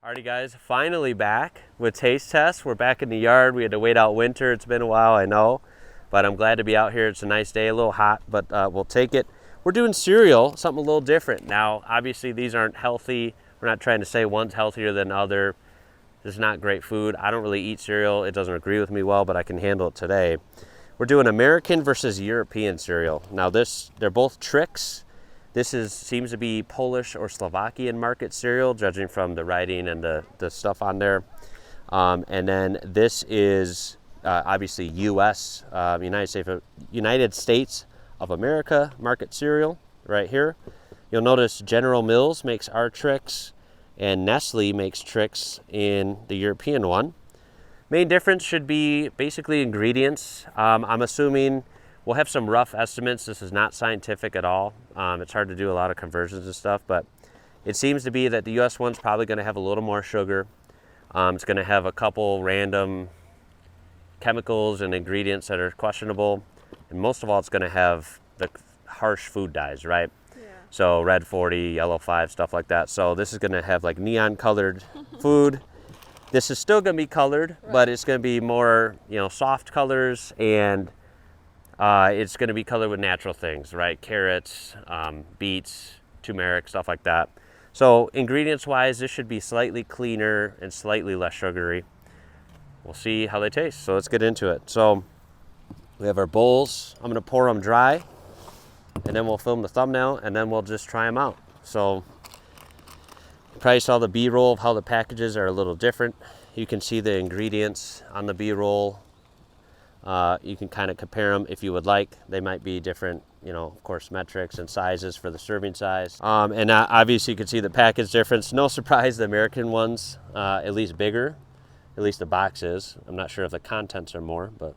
Alrighty guys, finally back with taste tests. We're back in the yard. We had to wait out winter. It's been a while, I know, but I'm glad to be out here. It's a nice day, a little hot, but we'll take it. We're doing cereal, something a little different. Now, obviously these aren't healthy. We're not trying to say one's healthier than the other. This is not great food. I don't really eat cereal. It doesn't agree with me well, but I can handle it today. We're doing American versus European cereal. Now they're both Trix. This seems to be Polish or Slovakian market cereal, judging from the writing and the stuff on there. And then this is obviously U.S., United States of America market cereal right here. You'll notice General Mills makes our Trix, and Nestle makes Trix in the European one. Main difference should be basically ingredients. I'm assuming we'll have some rough estimates. This is not scientific at all. It's hard to do a lot of conversions and stuff, but it seems to be that the US one's probably going to have a little more sugar. It's going to have a couple random chemicals and ingredients that are questionable. And most of all, it's going to have the harsh food dyes, right? Yeah. So red 40, yellow 5, stuff like that. So this is going to have like neon colored food. This is still going to be colored, right, but it's going to be more, soft colors, and it's going to be colored with natural things, right? Carrots, beets, turmeric, stuff like that. So ingredients-wise, this should be slightly cleaner and slightly less sugary. We'll see how they taste. So let's get into it. So we have our bowls. I'm going to pour them dry, and then we'll film the thumbnail, and then we'll just try them out. So you probably saw the B-roll of how the packages are a little different. You can see the ingredients on the B-roll. You can kind of compare them if you would like. They might be different, of course, metrics and sizes for the serving size. And obviously you can see the package difference. No surprise, the American one's at least bigger. At least the box is. I'm not sure if the contents are more, but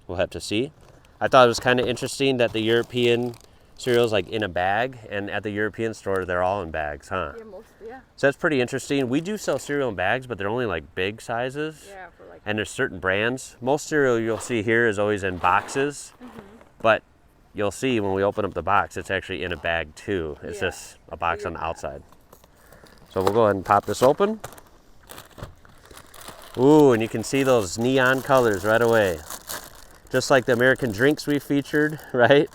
we'll have to see. I thought it was kind of interesting that the European cereal's like in a bag, and at the European store they're all in bags, huh? Yeah. So that's pretty interesting. We do sell cereal in bags, but they're only like big sizes. Yeah, and there's certain brands. Most cereal you'll see here is always in boxes, but you'll see when we open up the box, it's actually in a bag too. It's just a box on the outside. So we'll go ahead and pop this open. Ooh, and you can see those neon colors right away. Just like the American drinks we featured, right?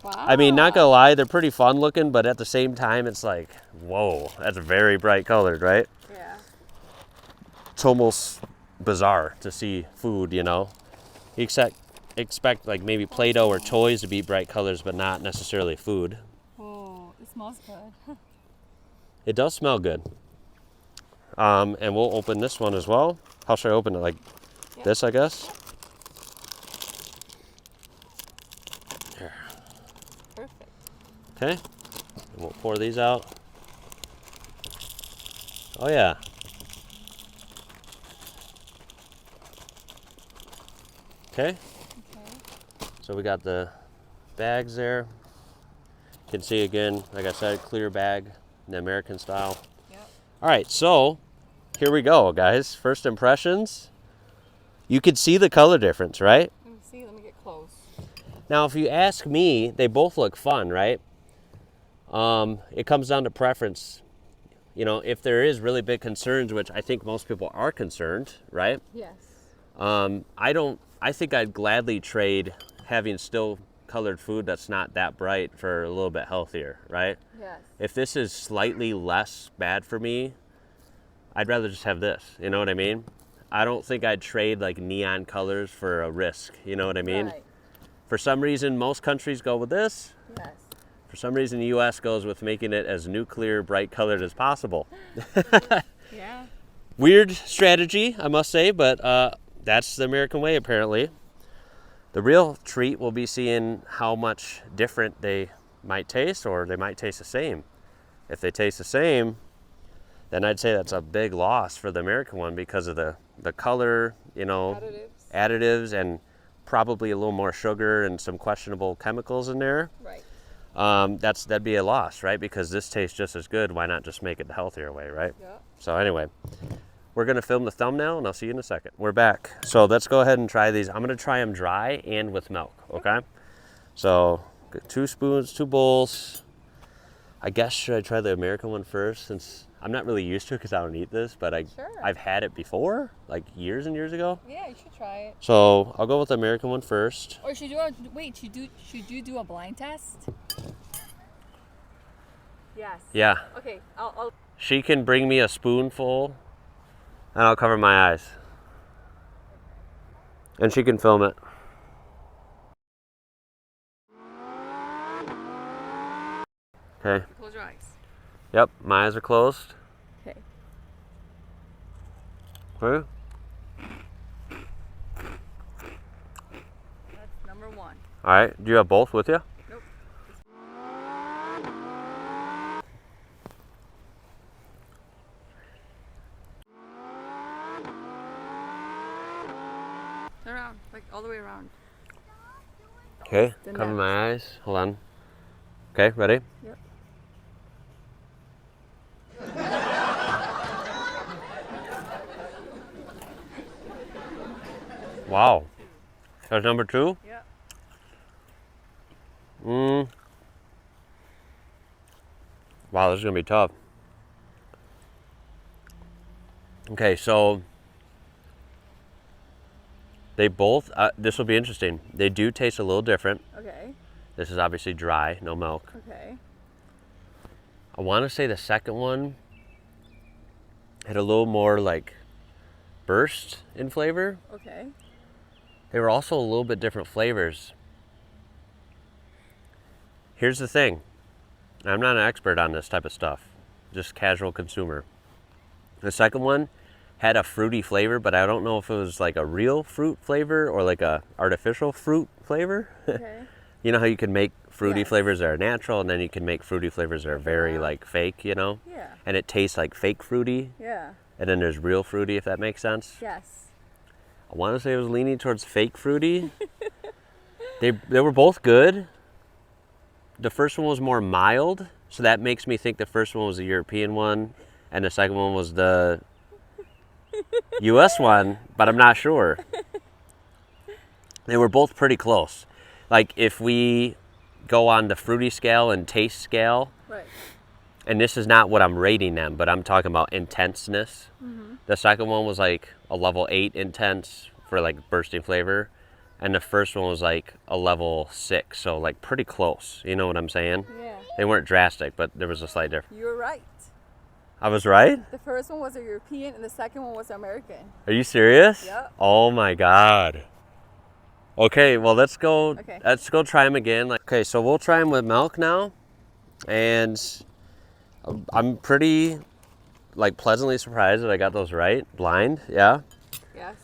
Wow. I mean, not gonna lie, they're pretty fun looking, but at the same time, it's like, whoa, that's very bright colored, right? Yeah. It's almost bizarre to see food, You expect like maybe Play-Doh or toys to be bright colors, but not necessarily food. Oh, it smells good. It does smell good. And we'll open this one as well. How should I open it? Like this, I guess? There. Perfect. Okay. And we'll pour these out. Oh yeah. Okay. So we got the bags there. You can see again, like I said, clear bag in the American style. Yep. All right, so here we go, guys. First impressions. You could see the color difference, right? Let me see. Let me get close. Now, if you ask me, they both look fun, right? It comes down to preference. If there is really big concerns, which I think most people are concerned, right? Yes. I think I'd gladly trade having still colored food that's not that bright for a little bit healthier, right? Yes. If this is slightly less bad for me, I'd rather just have this, you know what I mean? I don't think I'd trade like neon colors for a risk, you know what I mean? Right. For some reason, most countries go with this. Yes. For some reason, the US goes with making it as nuclear bright colored as possible. Yeah. Weird strategy, I must say, but that's the American way, apparently. The real treat will be seeing how much different they might taste, or they might taste the same. If they taste the same, then I'd say that's a big loss for the American one because of the color, additives, and probably a little more sugar and some questionable chemicals in there. Right. That'd be a loss, right? Because this tastes just as good. Why not just make it the healthier way, right? Yeah. So anyway, we're gonna film the thumbnail, and I'll see you in a second. We're back. So let's go ahead and try these. I'm gonna try them dry and with milk, okay? So 2 spoons, 2 bowls. I guess, should I try the American one first, since I'm not really used to it because I don't eat this, but Sure. I've had it before, like years and years ago. Yeah, you should try it. So I'll go with the American one first. Or should you do a blind test? Yes. Yeah. Okay, I'll She can bring me a spoonful and I'll cover my eyes. And she can film it. Okay. close your eyes. Yep, my eyes are closed. Okay. Okay. That's number 1. All right. Do you have both with you? Nope. Turn around, like all the way around. Okay. Then Cover that. my eyes. Hold on. Okay, ready? Yep. Wow. That's number 2? Yep. Wow, this is going to be tough. Okay, so they both, this will be interesting. They do taste a little different. Okay. This is obviously dry, no milk. Okay. I want to say the second one had a little more like burst in flavor. Okay. They were also a little bit different flavors. Here's the thing. I'm not an expert on this type of stuff, just casual consumer. The second one had a fruity flavor, but I don't know if it was like a real fruit flavor or like a artificial fruit flavor. Okay. You know how you can make fruity Yes. flavors that are natural, and then you can make fruity flavors that are very Yeah. like fake, you know? Yeah. And it tastes like fake fruity, Yeah. and then there's real fruity, if that makes sense. Yes. I want to say it was leaning towards fake fruity. They were both good. The first one was more mild, so that makes me think the first one was the European one, and the second one was the US one, but I'm not sure. They were both pretty close. Like if we go on the fruity scale and taste scale, Right. and this is not what I'm rating them, but I'm talking about intenseness. Mm-hmm. The second one was like a level 8 intense for like bursting flavor, and the first one was like a level 6, so like pretty close. You know what I'm saying? Yeah. They weren't drastic, but there was a slight difference. You're right. I was right? The first one was a European and the second one was American. Are you serious? Yep. Oh my God. Okay, well let's go. Okay. Let's go try them again. Okay, so we'll try them with milk now, and I'm pretty like pleasantly surprised that I got those right. Blind, yeah. Yes.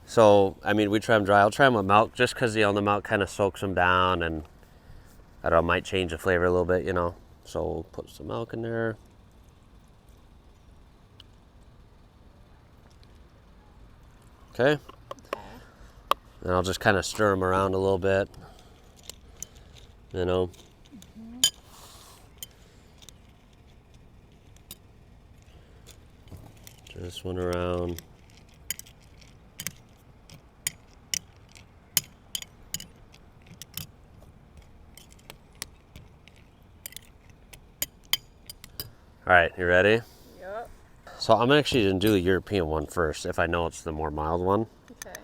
So I mean, we try them dry. I'll try them with milk just because the milk kind of soaks them down, and I don't know, might change the flavor a little bit, you know. So we'll put some milk in there. Okay. And I'll just kind of stir them around a little bit, you know. Turn this one around. All right, you ready? Yep. So I'm actually gonna do the European one first, if I know it's the more mild one. Okay.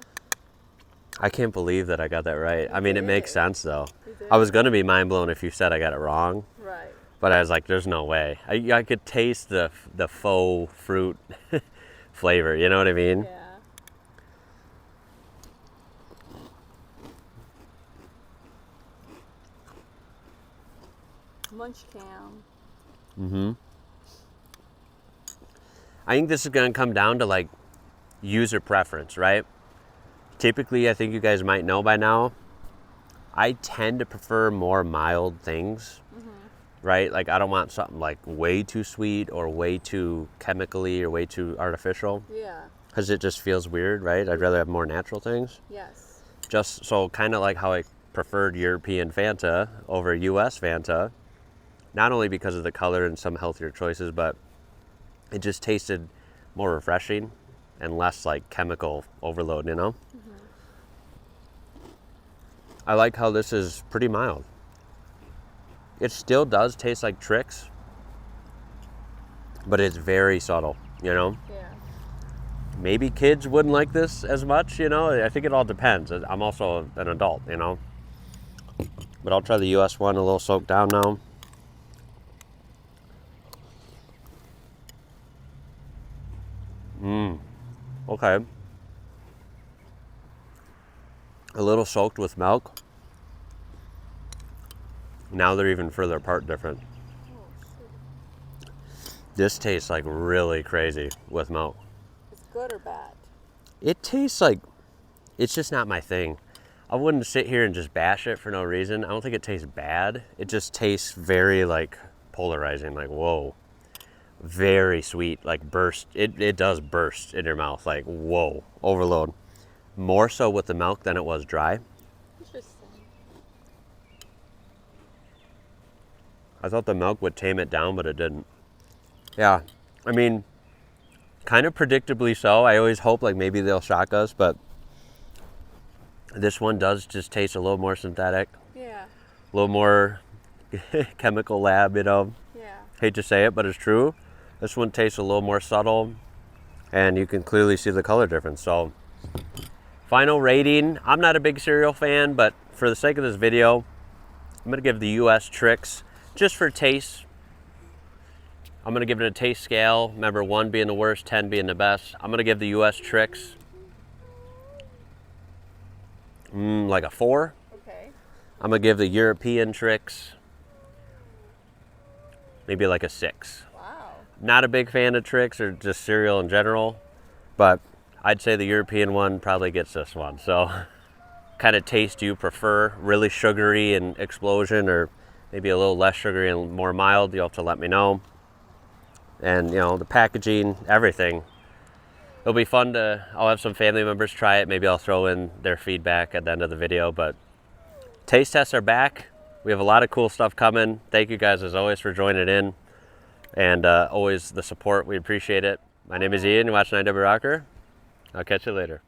I can't believe that I got that right. I mean, it makes sense though. You did. I was gonna be mind blown if you said I got it wrong, Right. but I was like, there's no way. I could taste the faux fruit flavor. You know what I mean? Yeah. Munch cam. Mm-hmm. I think this is gonna come down to like user preference, right? Typically, I think you guys might know by now, I tend to prefer more mild things, right? Like I don't want something like way too sweet or way too chemically or way too artificial, Yeah. because it just feels weird, right? I'd rather have more natural things. Yes. Just so kind of like how I preferred European Fanta over US Fanta, not only because of the color and some healthier choices, but it just tasted more refreshing and less like chemical overload, you know? I like how this is pretty mild. It still does taste like Trix. but it's very subtle, you know? Yeah. Maybe kids wouldn't like this as much, you know? I think it all depends. I'm also an adult, you know? But I'll try the US one, a little soaked down now. Okay. A little soaked with milk. Now they're even further apart different. This tastes like really crazy with milk. It's good or bad? It tastes like, it's just not my thing. I wouldn't sit here and just bash it for no reason. I don't think it tastes bad. It just tastes very like polarizing, like whoa. Very sweet, like burst. It does burst in your mouth, like whoa, overload. More so with the milk than it was dry. Interesting. I thought the milk would tame it down, but it didn't. Yeah, I mean, kind of predictably so. I always hope like maybe they'll shock us, but this one does just taste a little more synthetic. Yeah. A little more chemical lab, you know. Yeah. Hate to say it, but it's true. This one tastes a little more subtle, and you can clearly see the color difference. So, final rating. I'm not a big cereal fan, but for the sake of this video, I'm gonna give the US Trix, just for taste. I'm gonna give it a taste scale. Remember, 1 being the worst, 10 being the best. I'm gonna give the US Trix like a 4. Okay. I'm gonna give the European Trix maybe like a 6. Wow. Not a big fan of Trix or just cereal in general, but I'd say the European one probably gets this one. So, kind of taste do you prefer? Really sugary and explosion, or maybe a little less sugary and more mild? You'll have to let me know. And you know, the packaging, everything. It'll be fun to, I'll have some family members try it. Maybe I'll throw in their feedback at the end of the video, but taste tests are back. We have a lot of cool stuff coming. Thank you guys as always for joining in, and always the support. We appreciate it. My name is Ian. You're watching IWrocker. I'll catch you later.